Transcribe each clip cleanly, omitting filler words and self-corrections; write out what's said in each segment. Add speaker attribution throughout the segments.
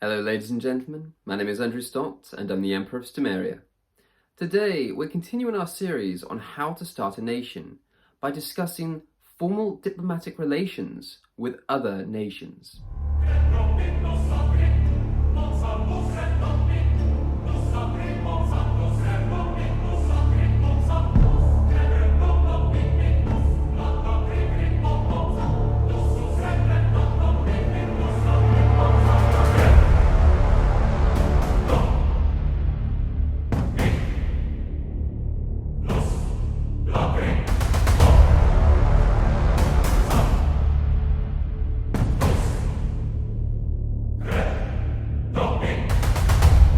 Speaker 1: Hello ladies and gentlemen, my name is Andrew Stott and I'm the Emperor of Stomaria. Today we're continuing our series on how to start a nation by discussing formal diplomatic relations with other nations.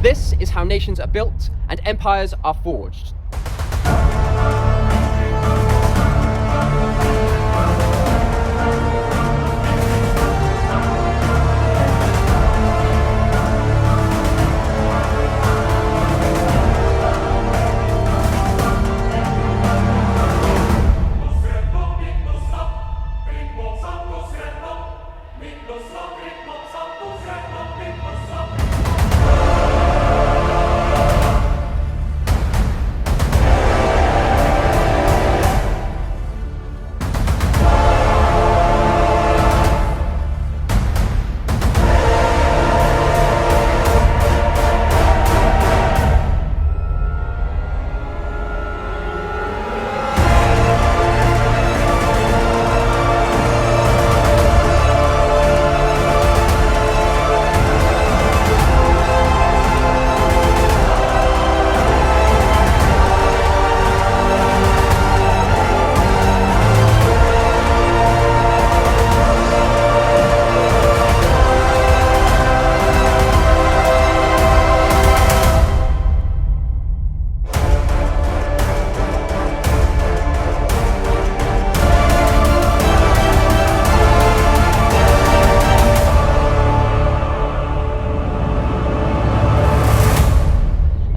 Speaker 2: This is how nations are built and empires are forged.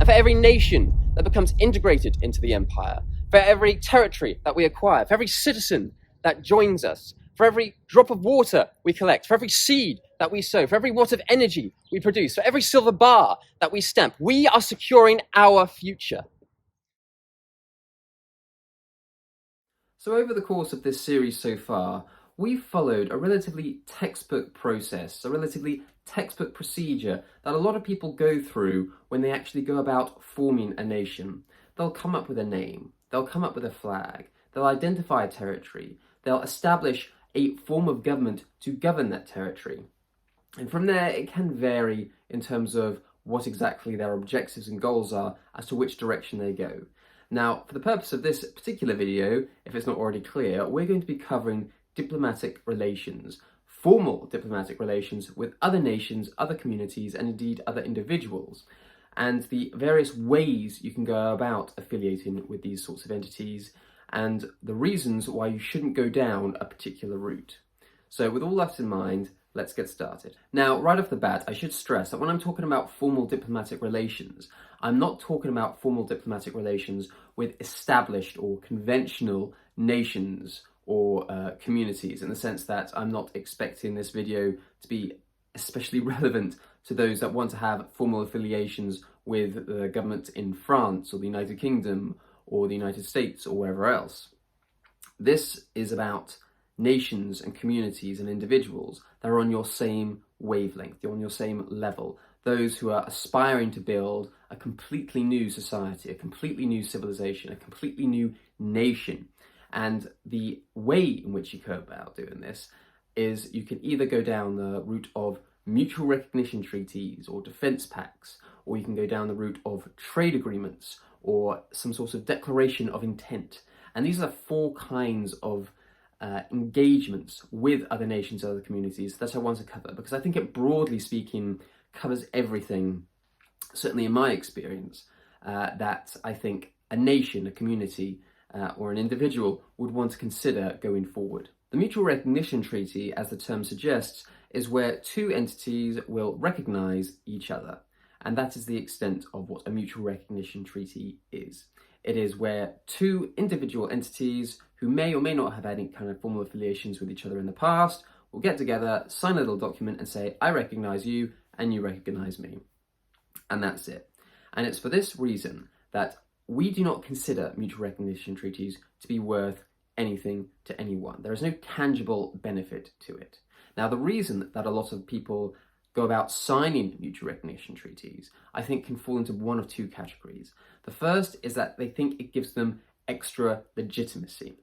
Speaker 2: For every nation that becomes integrated into the empire, for every territory that we acquire, for every citizen that joins us, for every drop of water we collect, for every seed that we sow, for every watt of energy we produce, for every silver bar that we stamp, we are securing our future.
Speaker 1: So over the course of this series so far, we've followed a relatively textbook process, a relatively textbook procedure that a lot of people go through when they actually go about forming a nation. They'll come up with a name, they'll come up with a flag, they'll identify a territory, they'll establish a form of government to govern that territory. And from there, it can vary in terms of what exactly their objectives and goals are as to which direction they go. Now, for the purpose of this particular video, if it's not already clear, we're going to be covering diplomatic relations, formal diplomatic relations with other nations, other communities, and indeed other individuals, and the various ways you can go about affiliating with these sorts of entities, and the reasons why you shouldn't go down a particular route. So with all that in mind, let's get started. Now, right off the bat, I should stress that when I'm talking about formal diplomatic relations, I'm not talking about formal diplomatic relations with established or conventional nations or communities, in the sense that I'm not expecting this video to be especially relevant to those that want to have formal affiliations with the government in France or the United Kingdom or the United States or wherever else. This is about nations and communities and individuals that are on your same wavelength, you're on your same level, those who are aspiring to build a completely new society, a completely new civilization, a completely new nation. And the way in which you go about doing this is you can either go down the route of mutual recognition treaties or defense pacts, or you can go down the route of trade agreements or some sort of declaration of intent. And these are four kinds of engagements with other nations, other communities that I want to cover, because I think it, broadly speaking, covers everything, certainly in my experience, that I think a nation, a community, or an individual would want to consider going forward. The Mutual Recognition Treaty, as the term suggests, is where two entities will recognise each other, and that is the extent of what a Mutual Recognition Treaty is. It is where two individual entities who may or may not have any kind of formal affiliations with each other in the past will get together, sign a little document and say, I recognise you and you recognise me. And that's it. And it's for this reason that we do not consider mutual recognition treaties to be worth anything to anyone. There is no tangible benefit to it. Now, the reason that a lot of people go about signing mutual recognition treaties, I think, can fall into one of two categories. The first is that they think it gives them extra legitimacy,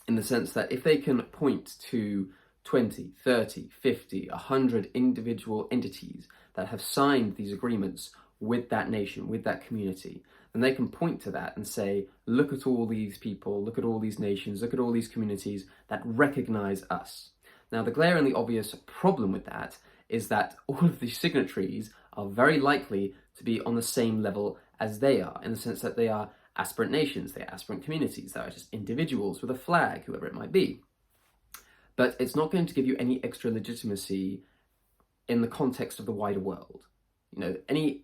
Speaker 1: in the sense that if they can point to 20, 30, 50, 100 individual entities that have signed these agreements with that nation, with that community, then they can point to that and say, look at all these people, look at all these nations, look at all these communities that recognize us. Now, the glaringly obvious problem with that is that all of these signatories are very likely to be on the same level as they are, in the sense that they are aspirant nations, they are aspirant communities, they are just individuals with a flag, whoever it might be. But it's not going to give you any extra legitimacy in the context of the wider world. You know, any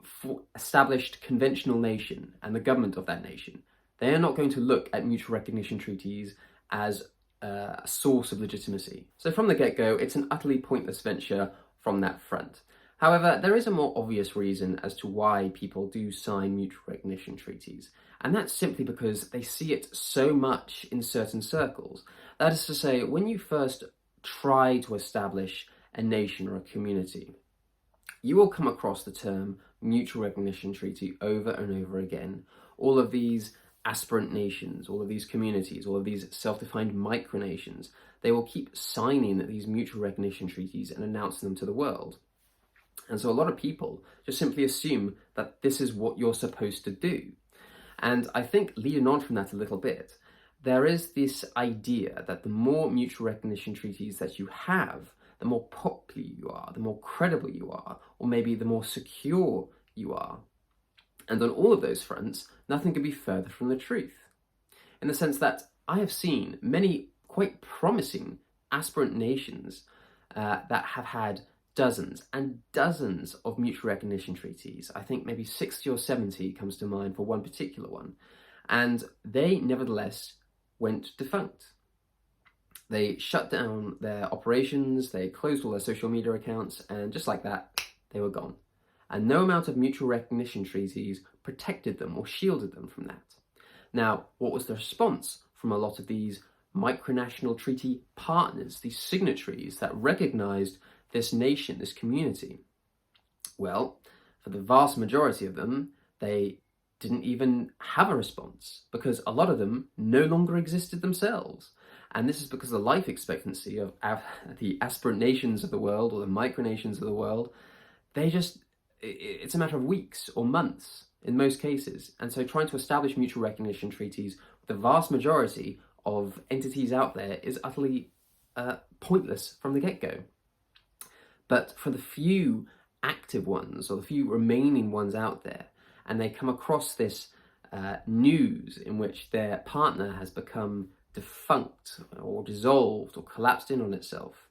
Speaker 1: established conventional nation and the government of that nation, they are not going to look at mutual recognition treaties as a source of legitimacy. So from the get-go, it's an utterly pointless venture from that front. However, there is a more obvious reason as to why people do sign mutual recognition treaties, and that's simply because they see it so much in certain circles. That is to say, when you first try to establish a nation or a community, you will come across the term mutual recognition treaty over and over again. All of these aspirant nations, all of these communities, all of these self-defined micronations, they will keep signing these mutual recognition treaties and announcing them to the world. And so a lot of people just simply assume that this is what you're supposed to do. And I think leading on from that a little bit, there is this idea that the more mutual recognition treaties that you have, the more popular you are, the more credible you are, or maybe the more secure you are. And on all of those fronts, nothing could be further from the truth. In the sense that I have seen many quite promising aspirant nations that have had dozens and dozens of mutual recognition treaties. I think maybe 60 or 70 comes to mind for one particular one. And they nevertheless went defunct. They shut down their operations, they closed all their social media accounts, and just like that, they were gone. And no amount of mutual recognition treaties protected them or shielded them from that. Now, what was the response from a lot of these micronational treaty partners, these signatories that recognized this nation, this community? Well, for the vast majority of them, they didn't even have a response, because a lot of them no longer existed themselves. And this is because the life expectancy of the aspirant nations of the world, or the micronations of the world, it's a matter of weeks or months in most cases. And so trying to establish mutual recognition treaties with the vast majority of entities out there is utterly pointless from the get-go. But for the few active ones, or the few remaining ones out there, and they come across this news in which their partner has become defunct or dissolved or collapsed in on itself,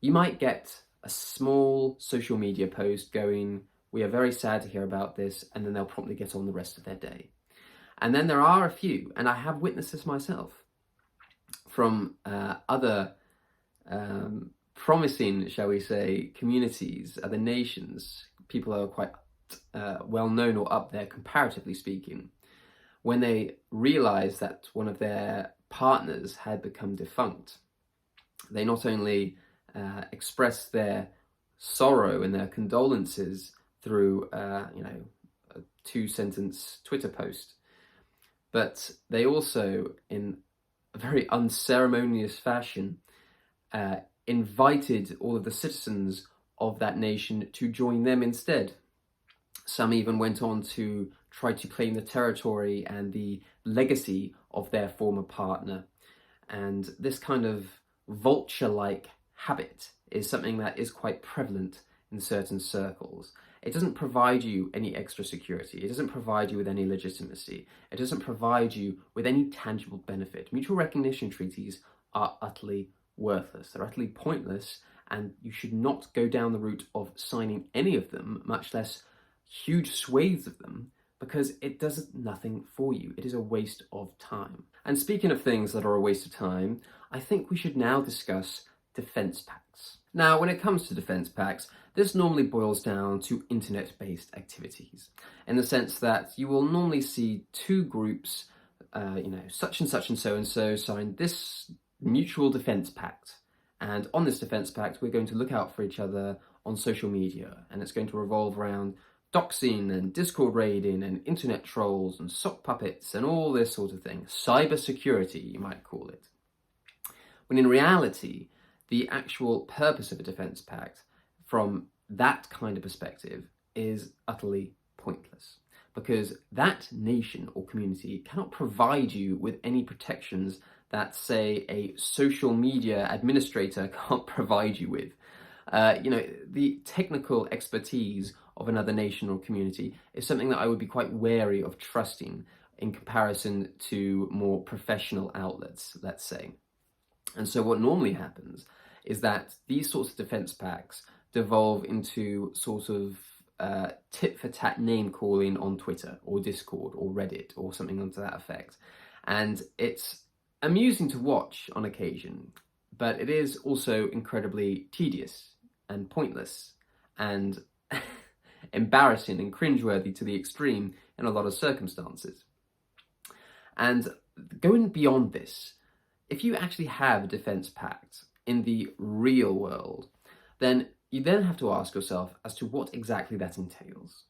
Speaker 1: you might get a small social media post going, "We are very sad to hear about this," and then they'll promptly get on the rest of their day. And then there are a few, and I have witnessed this myself, from other promising, shall we say, communities, other nations, people who are quite well known or up there comparatively speaking, when they realize that one of their partners had become defunct, they not only express their sorrow and their condolences through a 2-sentence Twitter post, but they also, in a very unceremonious fashion, invited all of the citizens of that nation to join them instead. Some even went on to try to claim the territory and the legacy of their former partner. And this kind of vulture-like habit is something that is quite prevalent in certain circles. It doesn't provide you any extra security. It doesn't provide you with any legitimacy. It doesn't provide you with any tangible benefit. Mutual recognition treaties are utterly worthless. They're utterly pointless, and you should not go down the route of signing any of them, much less huge swathes of them, because it does nothing for you. It is a waste of time. And speaking of things that are a waste of time, I think we should now discuss defense pacts. Now, when it comes to defense pacts, this normally boils down to internet-based activities, in the sense that you will normally see two groups, such and so sign this mutual defense pact. And on this defense pact, we're going to look out for each other on social media, and it's going to revolve around doxing and Discord raiding and internet trolls and sock puppets and all this sort of thing. Cyber security, you might call it. When in reality, the actual purpose of a defense pact from that kind of perspective is utterly pointless, because that nation or community cannot provide you with any protections that, say, a social media administrator can't provide you with. The technical expertise of another nation or community is something that I would be quite wary of trusting in comparison to more professional outlets, let's say. And so what normally happens is that these sorts of defense pacts devolve into sort of tit-for-tat name-calling on Twitter or Discord or Reddit or something to that effect. And it's amusing to watch on occasion, but it is also incredibly tedious and pointless and embarrassing and cringeworthy to the extreme in a lot of circumstances. And going beyond this, if you actually have a defense pact in the real world, then you then have to ask yourself as to what exactly that entails.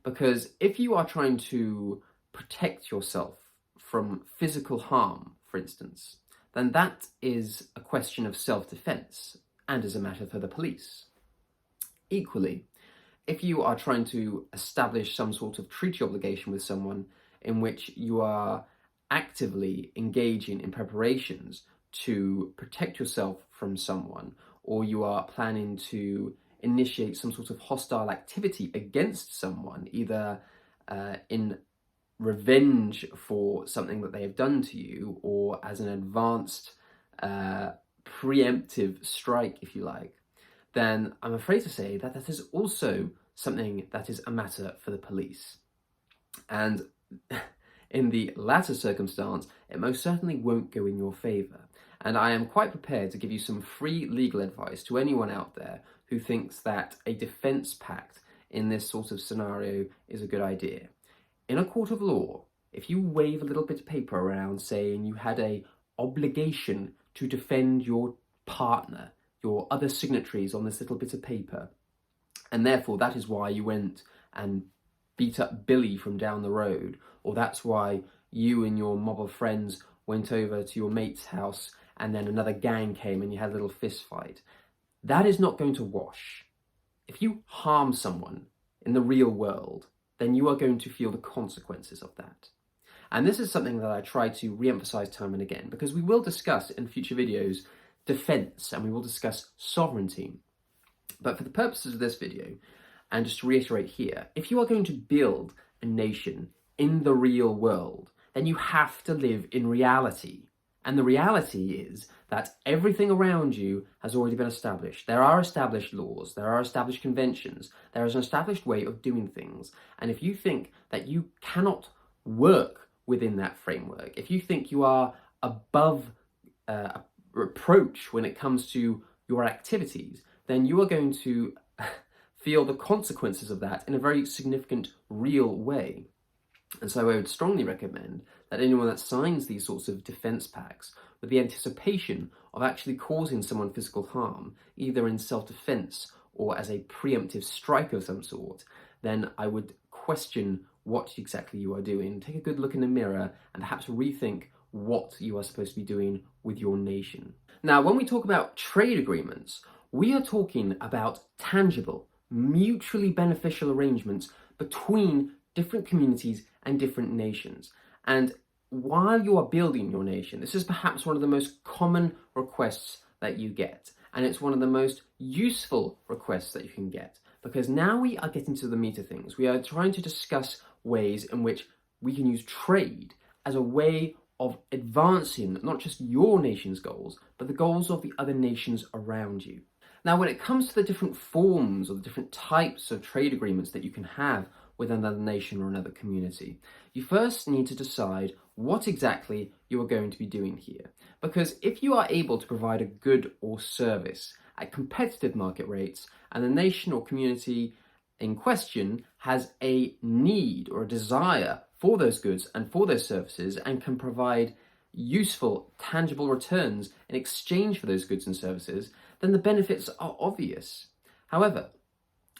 Speaker 1: Because if you are trying to protect yourself from physical harm, for instance, then that is a question of self-defense and is a matter for the police. Equally, if you are trying to establish some sort of treaty obligation with someone in which you are actively engaging in preparations to protect yourself from someone, or you are planning to initiate some sort of hostile activity against someone, either in revenge for something that they have done to you, or as an advanced preemptive strike, if you like, then I'm afraid to say that that is also something that is a matter for the police. And in the latter circumstance, it most certainly won't go in your favour. And I am quite prepared to give you some free legal advice to anyone out there who thinks that a defence pact in this sort of scenario is a good idea. In a court of law, if you wave a little bit of paper around saying you had an obligation to defend your partner, your other signatories on this little bit of paper, and therefore that is why you went and beat up Billy from down the road, or that's why you and your mob of friends went over to your mate's house and then another gang came and you had a little fist fight, that is not going to wash. If you harm someone in the real world, then you are going to feel the consequences of that. And this is something that I try to re-emphasize time and again, because we will discuss in future videos defense and we will discuss sovereignty. But for the purposes of this video, and just to reiterate here, if you are going to build a nation in the real world, then you have to live in reality. And the reality is that everything around you has already been established. There are established laws, there are established conventions, there is an established way of doing things. And if you think that you cannot work within that framework, if you think you are above reproach when it comes to your activities, then you are going to feel the consequences of that in a very significant, real way. And so I would strongly recommend that anyone that signs these sorts of defense pacts with the anticipation of actually causing someone physical harm, either in self-defense or as a preemptive strike of some sort, then I would question what exactly you are doing. Take a good look in the mirror and perhaps rethink what you are supposed to be doing with your nation. Now, when we talk about trade agreements, we are talking about tangible, mutually beneficial arrangements between different communities and different nations. And while you are building your nation, this is perhaps one of the most common requests that you get. And it's one of the most useful requests that you can get, because now we are getting to the meat of things. We are trying to discuss ways in which we can use trade as a way of advancing not just your nation's goals, but the goals of the other nations around you. Now, when it comes to the different forms or the different types of trade agreements that you can have with another nation or another community, you first need to decide what exactly you are going to be doing here. Because if you are able to provide a good or service at competitive market rates, and the nation or community in question has a need or a desire for those goods and for those services and can provide useful, tangible returns in exchange for those goods and services, then the benefits are obvious. However,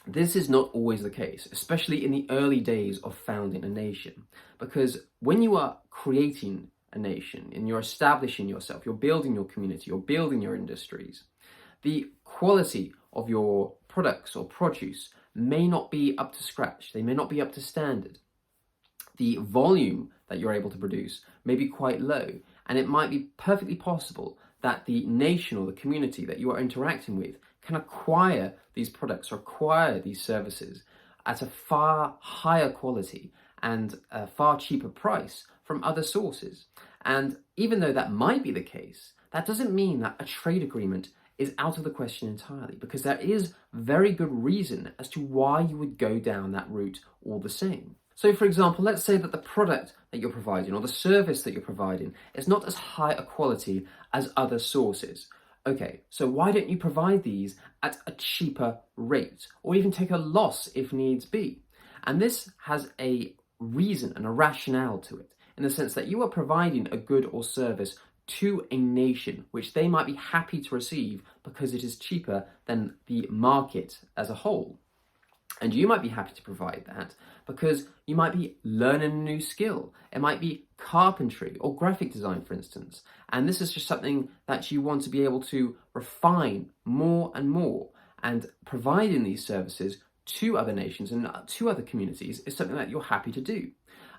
Speaker 1: this is not always the case, especially in the early days of founding a nation, because when you are creating a nation and you're establishing yourself, you're building your community, you're building your industries, the quality of your products or produce may not be up to scratch, they may not be up to standard. The volume that you're able to produce may be quite low, and it might be perfectly possible that the nation or the community that you are interacting with can acquire these products or acquire these services at a far higher quality and a far cheaper price from other sources. And even though that might be the case, that doesn't mean that a trade agreement is out of the question entirely, because there is very good reason as to why you would go down that route all the same. So for example, let's say that the product that you're providing or the service that you're providing is not as high a quality as other sources. Okay, so why don't you provide these at a cheaper rate, or even take a loss if needs be? And this has a reason and a rationale to it, in the sense that you are providing a good or service to a nation which they might be happy to receive because it is cheaper than the market as a whole. And you might be happy to provide that because you might be learning a new skill. It might be carpentry or graphic design, for instance. And this is just something that you want to be able to refine more and more. And providing these services to other nations and to other communities is something that you're happy to do.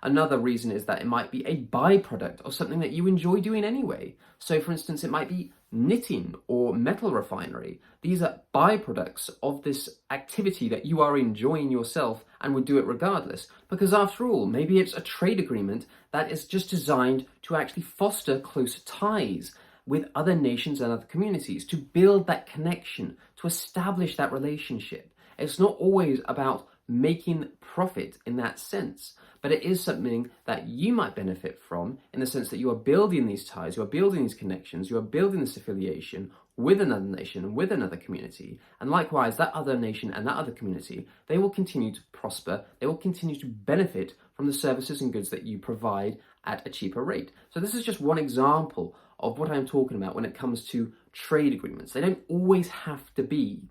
Speaker 1: Another reason is that it might be a byproduct of something that you enjoy doing anyway. So for instance, it might be knitting or metal refinery. These are byproducts of this activity that you are enjoying yourself and would do it regardless. Because after all, maybe it's a trade agreement that is just designed to actually foster close ties with other nations and other communities, to build that connection, to establish that relationship. It's not always about making profit in that sense, but it is something that you might benefit from in the sense that you are building these ties, you are building these connections, you are building this affiliation with another nation, with another community, and likewise that other nation and that other community, they will continue to prosper, they will continue to benefit from the services and goods that you provide at a cheaper rate. So this is just one example of what I'm talking about when it comes to trade agreements. They don't always have to be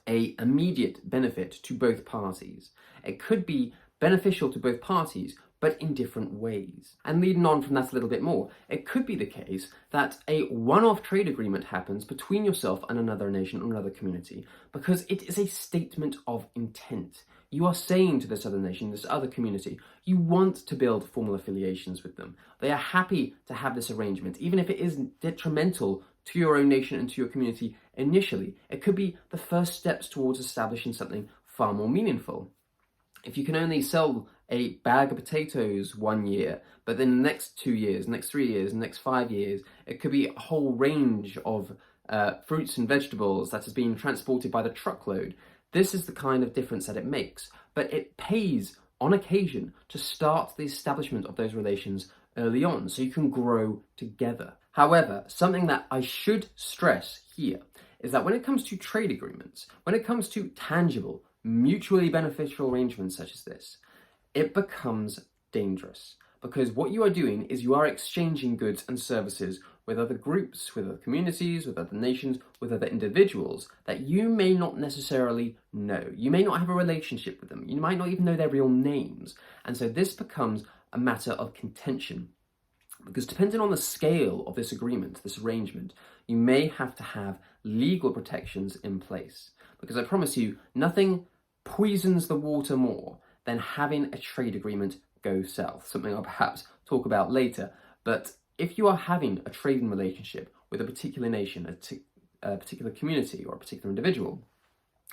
Speaker 1: an immediate benefit to both parties. It could be beneficial to both parties, but in different ways. And leading on from that a little bit more, it could be the case that a one-off trade agreement happens between yourself and another nation or another community because it is a statement of intent. You are saying to this other nation, this other community, you want to build formal affiliations with them. They are happy to have this arrangement, even if it is detrimental to your own nation and to your community initially. It could be the first steps towards establishing something far more meaningful. If you can only sell a bag of potatoes 1 year, but then the next 2 years, next 3 years, next 5 years, it could be a whole range of fruits and vegetables that is being transported by the truckload. This is the kind of difference that it makes, but it pays on occasion to start the establishment of those relations early on so you can grow together. However, something that I should stress here is that when it comes to trade agreements, when it comes to tangible, mutually beneficial arrangements such as this, it becomes dangerous because what you are doing is you are exchanging goods and services with other groups, with other communities, with other nations, with other individuals that you may not necessarily know. You may not have a relationship with them. You might not even know their real names. And so this becomes a matter of contention because depending on the scale of this agreement, this arrangement, you may have to have legal protections in place. Because I promise you, nothing poisons the water more than having a trade agreement go south, something I'll perhaps talk about later. But if you are having a trading relationship with a particular nation, a particular community or a particular individual,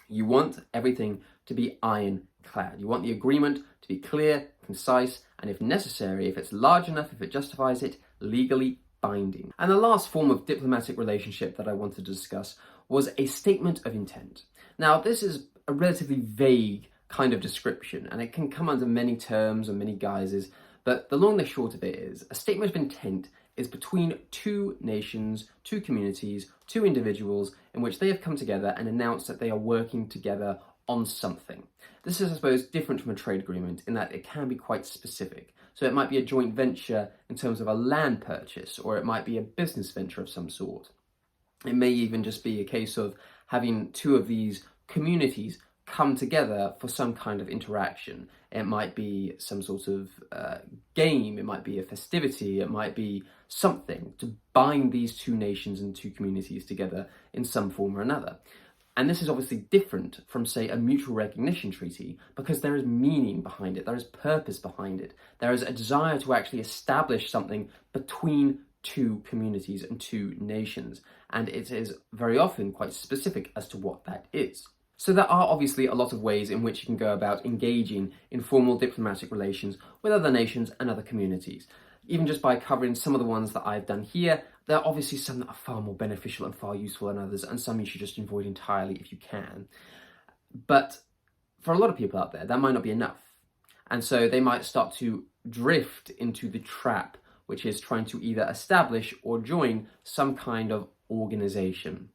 Speaker 1: you want everything to be ironclad. You want the agreement to be clear, concise, and if necessary, if it's large enough, if it justifies it, legally binding. And the last form of diplomatic relationship that I wanted to discuss was a statement of intent. Now, this is a relatively vague kind of description, and it can come under many terms and many guises, but the long and the short of it is, a statement of intent is between two nations, two communities, two individuals in which they have come together and announced that they are working together on something. This is, I suppose, different from a trade agreement in that it can be quite specific. So it might be a joint venture in terms of a land purchase, or it might be a business venture of some sort. It may even just be a case of having two of these communities come together for some kind of interaction. It might be some sort of game, it might be a festivity, it might be something to bind these two nations and two communities together in some form or another. And this is obviously different from, say, a mutual recognition treaty, because there is meaning behind it, there is purpose behind it, there is a desire to actually establish something between two communities and two nations, and it is very often quite specific as to what that is. So there are obviously a lot of ways in which you can go about engaging in formal diplomatic relations with other nations and other communities. Even just by covering some of the ones that I've done here, there are obviously some that are far more beneficial and far useful than others, and some you should just avoid entirely if you can. But for a lot of people out there, that might not be enough. And so they might start to drift into the trap, which is trying to either establish or join some kind of organization.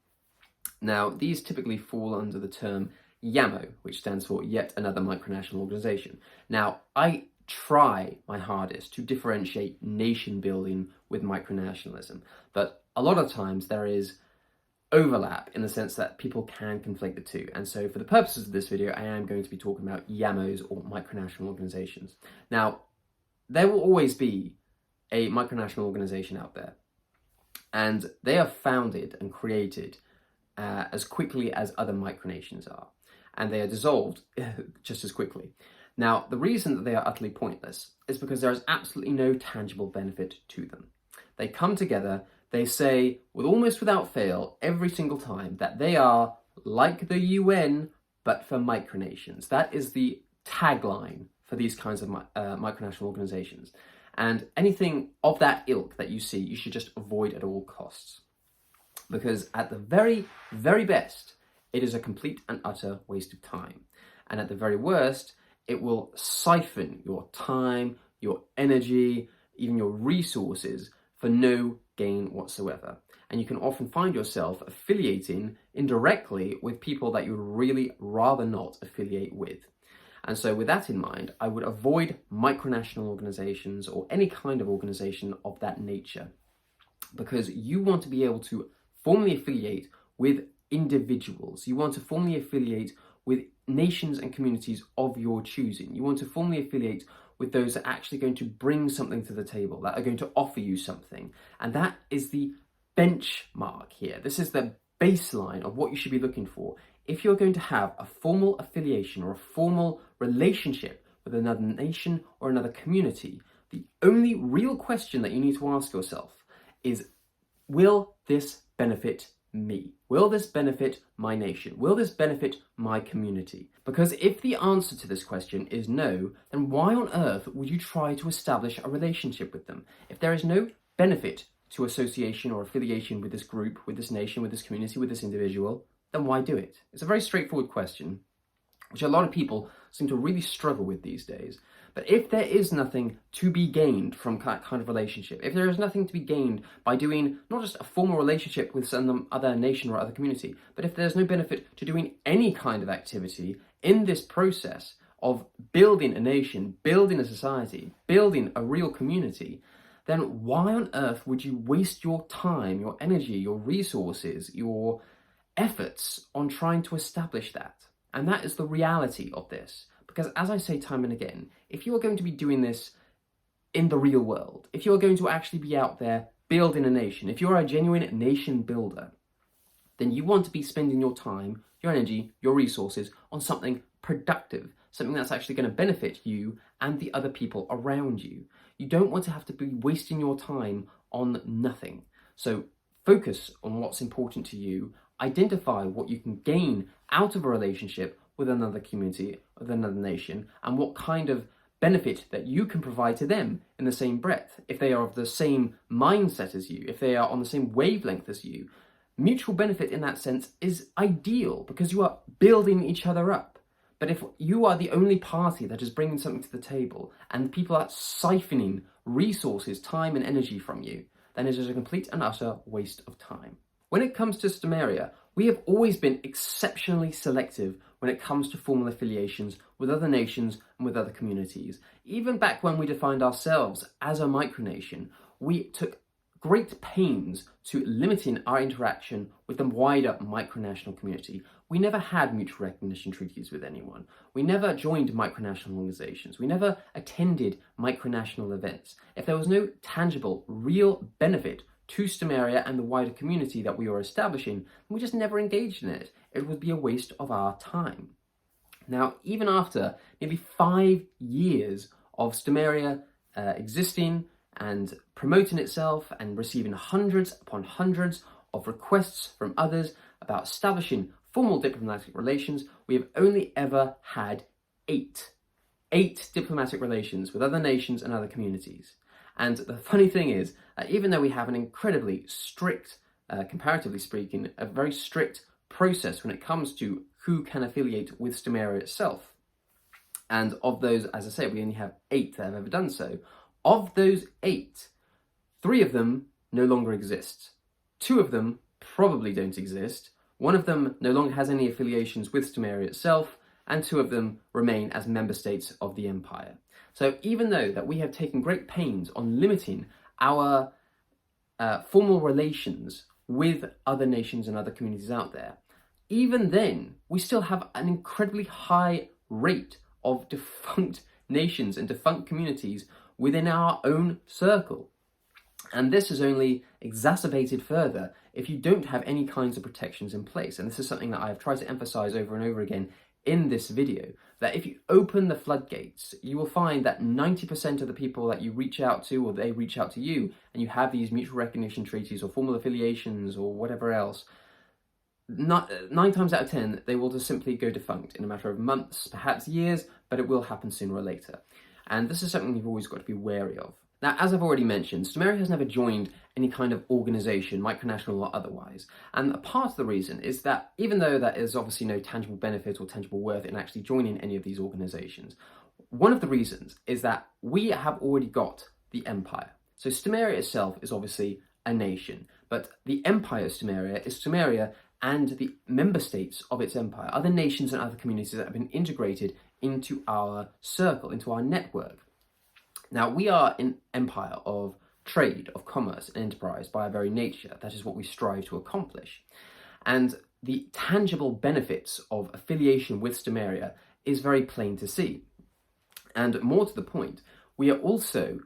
Speaker 1: Now, these typically fall under the term YAMO, which stands for Yet Another Micronational Organization. Now, I try my hardest to differentiate nation building with micronationalism, but a lot of times there is overlap in the sense that people can conflate the two. And so for the purposes of this video, I am going to be talking about YAMOs, or micronational organizations. Now, there will always be a micronational organization out there, and they are founded and created as quickly as other micronations are, and they are dissolved just as quickly. Now, the reason that they are utterly pointless is because there is absolutely no tangible benefit to them. They come together, they say, almost without fail, every single time, that they are like the UN, but for micronations. That is the tagline for these kinds of micronational organizations. And anything of that ilk that you see, you should just avoid at all costs. Because at the very, very best, it is a complete and utter waste of time. And at the very worst, it will siphon your time, your energy, even your resources for no gain whatsoever. And you can often find yourself affiliating indirectly with people that you would really rather not affiliate with. And so with that in mind, I would avoid micronational organizations or any kind of organization of that nature, because you want to be able to formally affiliate with individuals. You want to formally affiliate with nations and communities of your choosing. You want to formally affiliate with those that are actually going to bring something to the table, that are going to offer you something. And that is the benchmark here. This is the baseline of what you should be looking for. If you're going to have a formal affiliation or a formal relationship with another nation or another community, the only real question that you need to ask yourself is, will this benefit me? Will this benefit my nation? Will this benefit my community? Because if the answer to this question is no, then why on earth would you try to establish a relationship with them? If there is no benefit to association or affiliation with this group, with this nation, with this community, with this individual, then why do it? It's a very straightforward question, which a lot of people seem to really struggle with these days. But if there is nothing to be gained from that kind of relationship, if there is nothing to be gained by doing not just a formal relationship with some other nation or other community, but if there's no benefit to doing any kind of activity in this process of building a nation, building a society, building a real community, then why on earth would you waste your time, your energy, your resources, your efforts on trying to establish that? And that is the reality of this. Because as I say time and again, if you are going to be doing this in the real world, if you are going to actually be out there building a nation, if you're a genuine nation builder, then you want to be spending your time, your energy, your resources on something productive, something that's actually going to benefit you and the other people around you. You don't want to have to be wasting your time on nothing. So focus on what's important to you, identify what you can gain out of a relationship with another community, with another nation, and what kind of benefit that you can provide to them in the same breath. If they are of the same mindset as you, if they are on the same wavelength as you, mutual benefit in that sense is ideal because you are building each other up. But if you are the only party that is bringing something to the table and people are siphoning resources, time and energy from you, then it is a complete and utter waste of time. When it comes to Stomaria, we have always been exceptionally selective when it comes to formal affiliations with other nations and with other communities. Even back when we defined ourselves as a micronation, we took great pains to limiting our interaction with the wider micronational community. We never had mutual recognition treaties with anyone. We never joined micronational organizations. We never attended micronational events. If there was no tangible, real benefit to Stomaria and the wider community that we were establishing, we just never engaged in it. It would be a waste of our time. Now, even after nearly 5 years of Stomaria existing and promoting itself and receiving hundreds upon hundreds of requests from others about establishing formal diplomatic relations, we have only ever had eight diplomatic relations with other nations and other communities. And the funny thing is, even though we have an incredibly strict, comparatively speaking, a very strict process when it comes to who can affiliate with Stomaria itself, and of those, as I say, we only have 8 that have ever done so. Of those 8, 3 of them no longer exist. 2 of them probably don't exist. 1 of them no longer has any affiliations with Stomaria itself, and 2 of them remain as member states of the Empire. So even though that we have taken great pains on limiting our formal relations with other nations and other communities out there, even then we still have an incredibly high rate of defunct nations and defunct communities within our own circle. And this is only exacerbated further if you don't have any kinds of protections in place. And this is something that I've tried to emphasize over and over again in this video, that if you open the floodgates, you will find that 90% of the people that you reach out to, or they reach out to you, and you have these mutual recognition treaties or formal affiliations or whatever else, 9 times out of 10, they will just simply go defunct in a matter of months, perhaps years, but it will happen sooner or later. And this is something you've always got to be wary of. Now, as I've already mentioned, Stomaria has never joined any kind of organization, micronational or otherwise. And a part of the reason is that even though there is obviously no tangible benefit or tangible worth in actually joining any of these organizations, one of the reasons is that we have already got the Empire. So Stomaria itself is obviously a nation, but the Empire of Stomaria is Stomaria and the member states of its empire, other nations and other communities that have been integrated into our circle, into our network. Now, we are an empire of trade, of commerce and enterprise by our very nature. That is what we strive to accomplish. And the tangible benefits of affiliation with Stomaria is very plain to see. And more to the point, we are also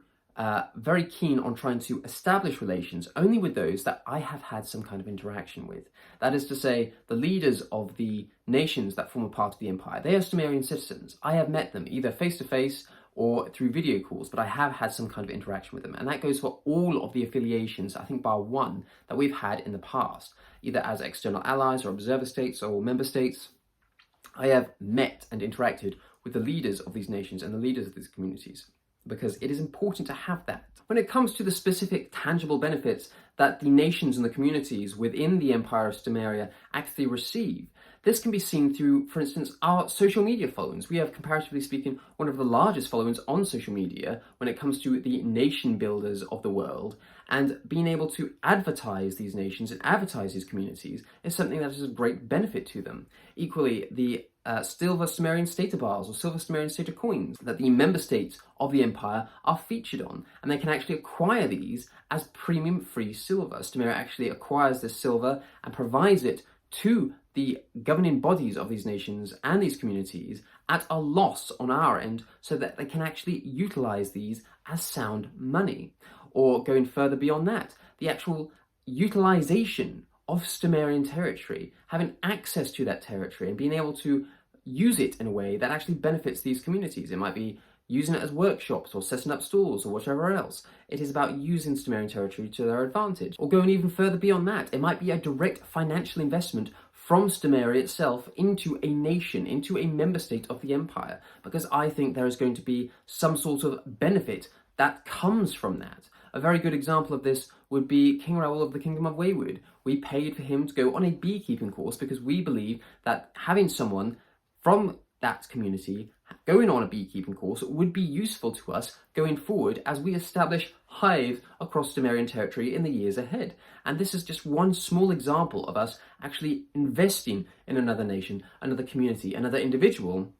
Speaker 1: very keen on trying to establish relations only with those that I have had some kind of interaction with. That is to say, the leaders of the nations that form a part of the empire, they are Stomarian citizens. I have met them either face-to-face or through video calls, but I have had some kind of interaction with them. And that goes for all of the affiliations, I think bar one, that we've had in the past, either as external allies or observer states or member states. I have met and interacted with the leaders of these nations and the leaders of these communities, because it is important to have that. When it comes to the specific tangible benefits that the nations and the communities within the Empire of Stomaria actually receive, this can be seen through, for instance, our social media followings. We have, comparatively speaking, one of the largest followings on social media when it comes to the nation builders of the world, and being able to advertise these nations and advertise these communities is something that is of great benefit to them. Equally, the silver Stomarian status bars or silver Stomarian status coins that the member states of the empire are featured on, and they can actually acquire these as premium free silver. Stomaria actually acquires this silver and provides it to the governing bodies of these nations and these communities at a loss on our end, so that they can actually utilize these as sound money. Or going further beyond that, the actual utilization of Stomarian territory, having access to that territory and being able to use it in a way that actually benefits these communities. It might be using it as workshops or setting up stores or whatever else. It is about using Stomarian territory to their advantage. Or going even further beyond that, it might be a direct financial investment from Stomaria itself into a nation, into a member state of the empire, because I think there is going to be some sort of benefit that comes from that. A very good example of this would be King Raoul of the Kingdom of Wayward. We paid for him to go on a beekeeping course because we believe that having someone from that community going on a beekeeping course would be useful to us going forward as we establish hives across Stomarian territory in the years ahead. And this is just one small example of us actually investing in another nation, another community, another individual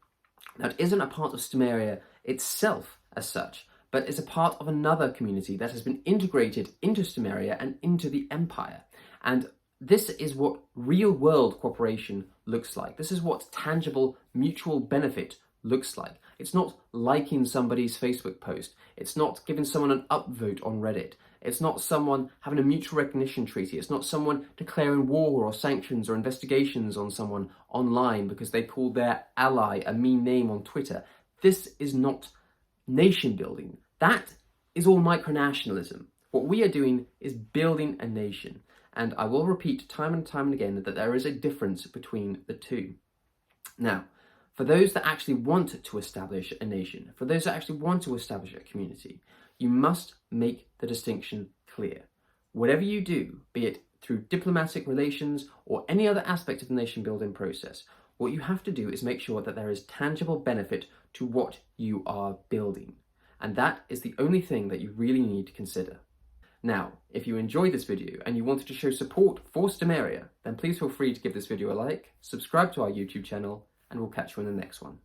Speaker 1: that isn't a part of Stomaria itself as such, but is a part of another community that has been integrated into Stomaria and into the Empire. And this is what real-world cooperation looks like. This is what tangible mutual benefit looks like. It's not liking somebody's Facebook post. It's not giving someone an upvote on Reddit. It's not someone having a mutual recognition treaty. It's not someone declaring war or sanctions or investigations on someone online because they called their ally a mean name on Twitter. This is not nation building. That is all micronationalism. What we are doing is building a nation. And I will repeat time and time and again that there is a difference between the two. Now, for those that actually want to establish a nation, for those that actually want to establish a community, you must make the distinction clear. Whatever you do, be it through diplomatic relations or any other aspect of the nation building process, what you have to do is make sure that there is tangible benefit to what you are building. And that is the only thing that you really need to consider. Now, if you enjoyed this video and you wanted to show support for Stomaria, then please feel free to give this video a like, subscribe to our YouTube channel, and we'll catch you in the next one.